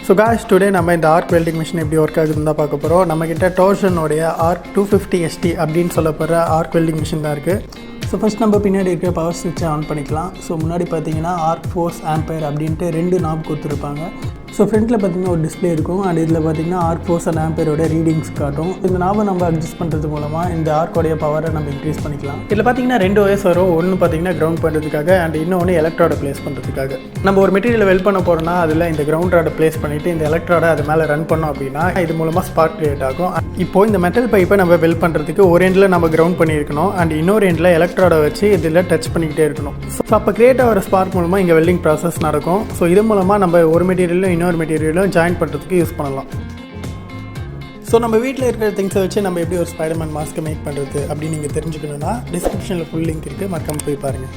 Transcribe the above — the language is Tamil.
ஸோ காய்ஸ் டுடே நம்ம இந்த ஆர்க் வெல்டிங் மிஷின் எப்படி ஒர்க் ஆகுதுன்னு தான் பார்க்க போகிறோம். நம்மக்கிட்ட டோர்ஷனோடைய ஆர்க் 250 ST அப்படின்னு சொல்லப்படுற ஆர்க் வெல்டிங் மிஷின் தான் இருக்குது. ஸோ ஃபஸ்ட் நம்ம பின்னாடி இருக்கிற பவர் ஸ்விட்சை ஆன் பண்ணிக்கலாம். ஸோ முன்னாடி பார்த்தீங்கன்னா ஆர்க் ஃபோர்ஸ் ஆம்பயர் அப்படின்ட்டு 2 நாப் கொடுத்துருப்பாங்க. ஸோ ஃப்ரண்ட்டில் பார்த்தீங்கன்னா ஒரு டிஸ்பிளே இருக்கும். அண்ட் இதில் பார்த்தீங்கன்னா ஆர்க் ஃபோர்ஸ் அண்ட் ஆம்பயரோட ரீடிங்ஸ் காட்டும். இந்த நாபை நம்ம அட்ஜஸ்ட் பண்ணுறது மூலமாக இந்த ஆர்க்கோடைய பவரை நம்ம இன்க்ரீஸ் பண்ணிக்கலாம். இதில் பார்த்தீங்கன்னா 2 ஒயர்ஸ் வரும். ஒன்று பார்த்தீங்கன்னா கிரவுண்ட் பண்ணுறதுக்காக அண்ட் இன்னொன்று எலக்ட்ராடை ப்ளேஸ் பண்ணுறதுக்காக. நம்ம ஒரு மெட்டீரியலை வெல்ட் பண்ண போகிறோம்னா அதில் இந்த கிரவுண்ட் ராடை ப்ளேஸ் பண்ணிவிட்டு இந்த எலக்ட்ராடை அது மேலே ரன் பண்ணோம் அப்படின்னா இது மூலமாக ஸ்பார்க் கிரியேட் ஆகும். இப்போது இந்த மெட்டல் பைப்பை நம்ம வெல்ட் பண்ணுறதுக்கு ஒரு எண்டில் நம்ம கிரவுண்ட் பண்ணியிருக்கணும் அண்ட் இன்னொரு எண்டில் எலக்ட்ராடை வச்சு இதில் டச் பண்ணிக்கிட்டே இருக்கணும். ஸோ அப்போ கிரியேட் ஆகிற ஸ்பார்க் மூலமாக இங்கே வெல்டிங் ப்ராசஸ் நடக்கும். ஸோ இது மூலமாக நம்ம ஒரு மெட்டீரியலும் இன்னொரு மெட்டீரியலும் ஜாயின் பண்ணுறதுக்கு யூஸ் பண்ணலாம். ஸோ நம்ம வீட்டில் இருக்கிற திங்ஸை வச்சு நம்ம எப்படி ஒரு ஸ்பைடர்மேன் மாஸ்க்கை மேக் பண்ணுறது அப்படின்னு நீங்கள் தெரிஞ்சுக்கணுன்னா டிஸ்கிரிப்ஷனில் ஃபுல் லிங்க் இருக்குது, மறக்காம போய் பாருங்கள்.